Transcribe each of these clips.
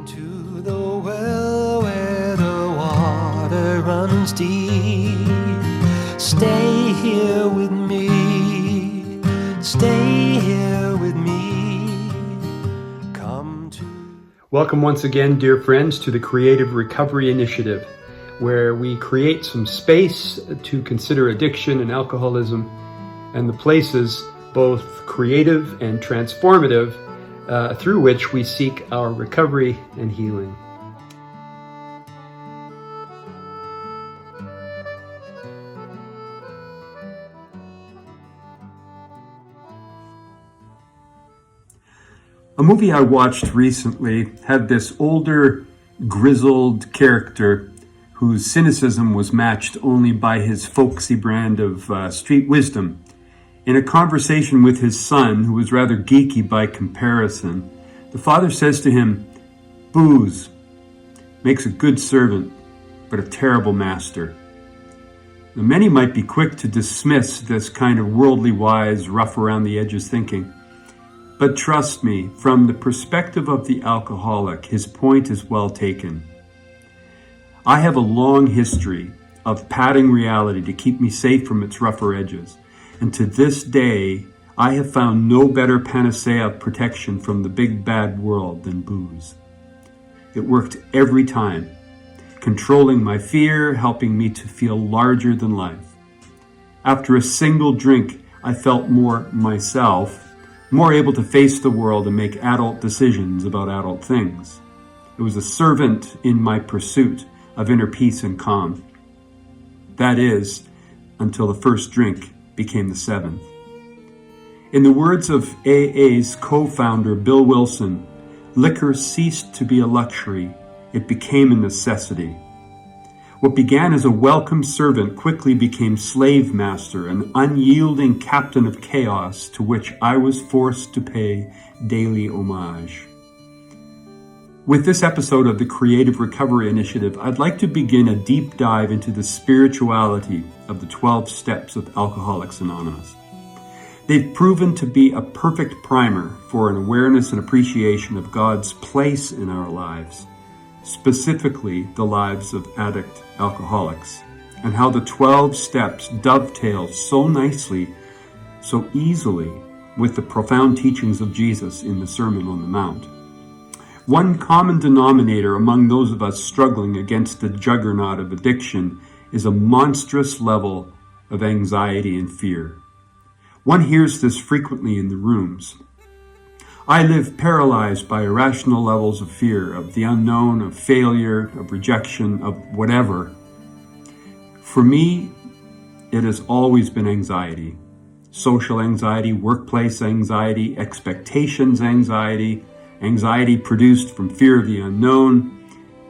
to the well where the water runs deep. Stay here with me. Stay here with me. Come to... Welcome once again, dear friends, to the Creative Recovery Initiative, where we create some space to consider addiction and alcoholism and the places, both creative and transformative, through which we seek our recovery and healing. A movie I watched recently had this older, grizzled character whose cynicism was matched only by his folksy brand of street wisdom. In a conversation with his son, who was rather geeky by comparison, the father says to him, "Booze makes a good servant, but a terrible master." Now, many might be quick to dismiss this kind of worldly wise, rough around the edges thinking. But trust me, from the perspective of the alcoholic, his point is well taken. I have a long history of padding reality to keep me safe from its rougher edges. And to this day, I have found no better panacea of protection from the big bad world than booze. It worked every time, controlling my fear, helping me to feel larger than life. After a single drink, I felt more myself, more able to face the world and make adult decisions about adult things. It was a servant in my pursuit of inner peace and calm. That is, until the first drink became the seventh. In the words of AA's co-founder Bill Wilson, liquor ceased to be a luxury, it became a necessity. What began as a welcome servant quickly became slave master, an unyielding captain of chaos to which I was forced to pay daily homage. With this episode of the Creative Recovery Initiative, I'd like to begin a deep dive into the spirituality of the 12 steps of Alcoholics Anonymous. They've proven to be a perfect primer for an awareness and appreciation of God's place in our lives, specifically the lives of addict alcoholics, and how the 12 steps dovetail so nicely, so easily, with the profound teachings of Jesus in the Sermon on the Mount. One common denominator among those of us struggling against the juggernaut of addiction is a monstrous level of anxiety and fear. One hears this frequently in the rooms. I live paralyzed by irrational levels of fear, of the unknown, of failure, of rejection, of whatever. For me, it has always been anxiety. Social anxiety, workplace anxiety, expectations anxiety, anxiety produced from fear of the unknown,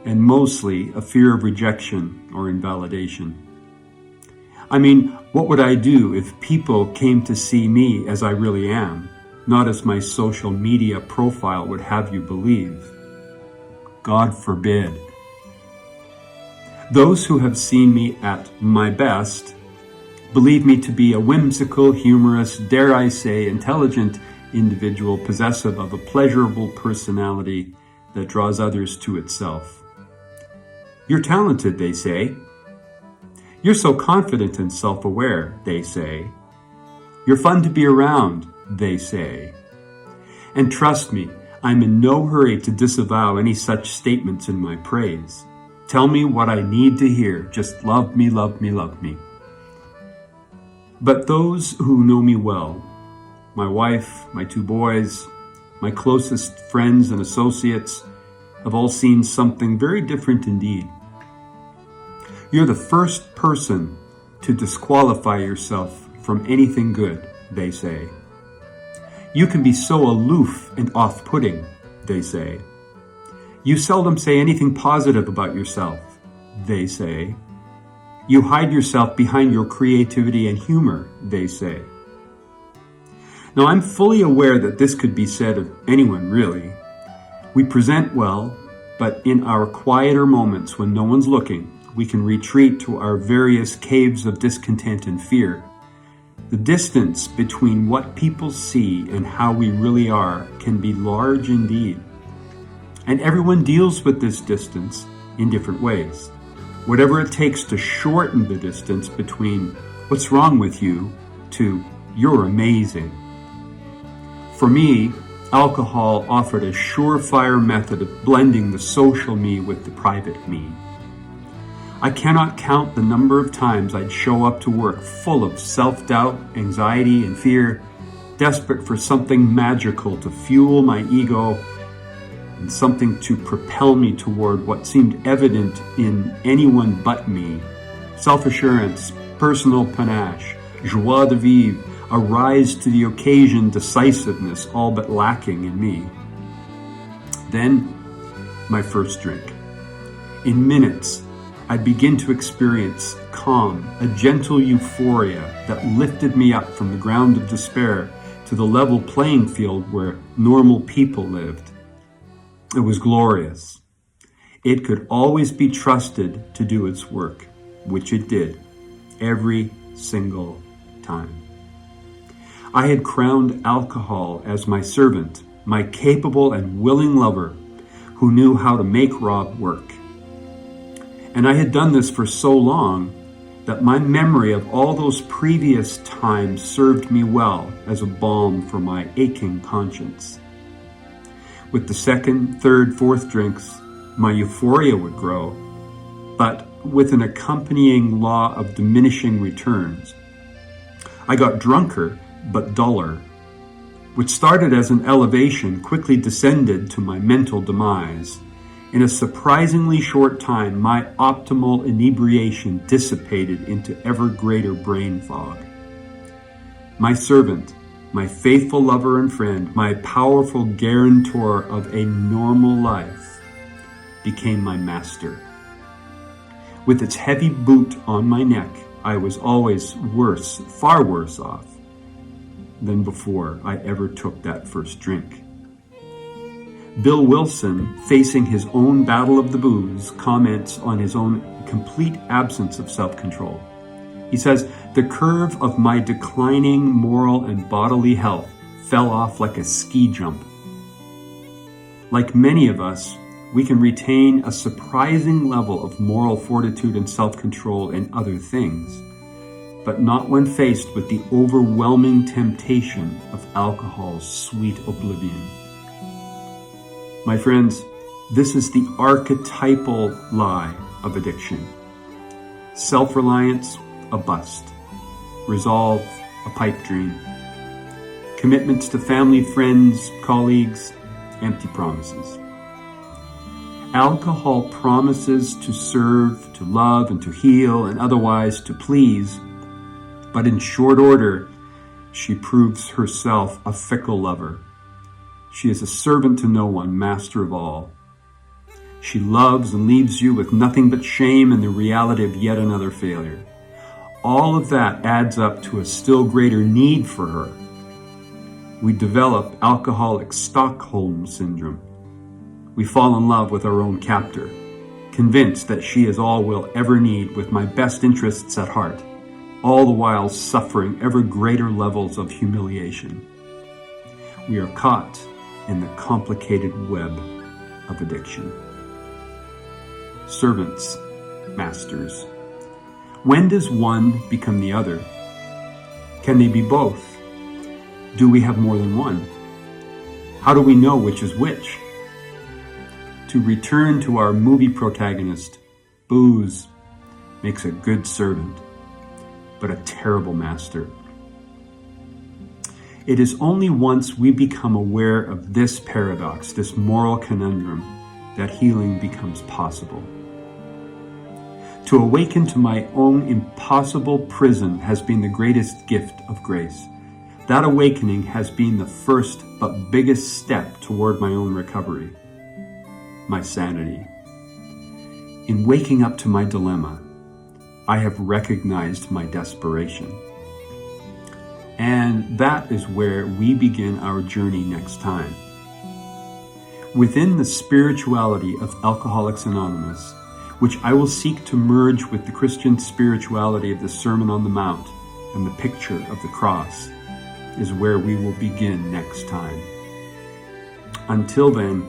and mostly a fear of rejection or invalidation. I mean, what would I do if people came to see me as I really am, not as my social media profile would have you believe? God forbid. Those who have seen me at my best believe me to be a whimsical, humorous, dare I say, intelligent individual possessive of a pleasurable personality that draws others to itself. You're talented, they say. You're so confident and self-aware, they say. You're fun to be around, they say. And trust me, I'm in no hurry to disavow any such statements in my praise. Tell me what I need to hear. Just love me, love me, love me. But those who know me well, my wife, my 2 boys, my closest friends and associates, have all seen something very different indeed. You're the first person to disqualify yourself from anything good, they say. You can be so aloof and off-putting, they say. You seldom say anything positive about yourself, they say. You hide yourself behind your creativity and humor, they say. Now, I'm fully aware that this could be said of anyone, really. We present well, but in our quieter moments when no one's looking, we can retreat to our various caves of discontent and fear. The distance between what people see and how we really are can be large indeed. And everyone deals with this distance in different ways. Whatever it takes to shorten the distance between what's wrong with you to you're amazing. For me, alcohol offered a surefire method of blending the social me with the private me. I cannot count the number of times I'd show up to work full of self-doubt, anxiety, and fear, desperate for something magical to fuel my ego and something to propel me toward what seemed evident in anyone but me. Self-assurance, personal panache, joie de vivre, a rise to the occasion decisiveness, all but lacking in me. Then, my first drink. In minutes, I'd begin to experience calm, a gentle euphoria that lifted me up from the ground of despair to the level playing field where normal people lived. It was glorious. It could always be trusted to do its work, which it did, every single time. I had crowned alcohol as my servant, my capable and willing lover who knew how to make Rob work. And I had done this for so long that my memory of all those previous times served me well as a balm for my aching conscience. With the second, third, fourth drinks, my euphoria would grow, but with an accompanying law of diminishing returns. I got drunker, but duller. What started as an elevation quickly descended to my mental demise. In a surprisingly short time, my optimal inebriation dissipated into ever greater brain fog. My servant, my faithful lover and friend, my powerful guarantor of a normal life, became my master. With its heavy boot on my neck, I was always worse, far worse off than before I ever took that first drink. Bill Wilson, facing his own battle of the booze, comments on his own complete absence of self-control. He says, "The curve of my declining moral and bodily health fell off like a ski jump." Like many of us, we can retain a surprising level of moral fortitude and self-control in other things, but not when faced with the overwhelming temptation of alcohol's sweet oblivion. My friends, this is the archetypal lie of addiction. Self-reliance, a bust. Resolve, a pipe dream. Commitments to family, friends, colleagues, empty promises. Alcohol promises to serve, to love, and to heal, and otherwise to please, but in short order, she proves herself a fickle lover. She is a servant to no one, master of all. She loves and leaves you with nothing but shame and the reality of yet another failure. All of that adds up to a still greater need for her. We develop alcoholic Stockholm syndrome. We fall in love with our own captor, convinced that she is all we'll ever need with my best interests at heart, all the while suffering ever greater levels of humiliation. We are caught in the complicated web of addiction. Servants, masters. When does one become the other? Can they be both? Do we have more than one? How do we know which is which? To return to our movie protagonist, booze makes a good servant, but a terrible master. It is only once we become aware of this paradox, this moral conundrum, that healing becomes possible. To awaken to my own impossible prison has been the greatest gift of grace. That awakening has been the first but biggest step toward my own recovery, my sanity. In waking up to my dilemma, I have recognized my desperation. And that is where we begin our journey next time. Within the spirituality of Alcoholics Anonymous, which I will seek to merge with the Christian spirituality of the Sermon on the Mount and the picture of the cross, is where we will begin next time. Until then,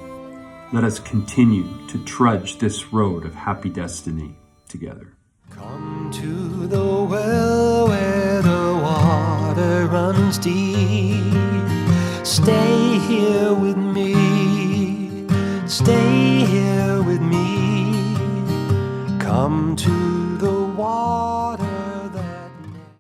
Let us continue to trudge this road of happy destiny together. Come to the well where the water runs deep. Stay here with me. Stay here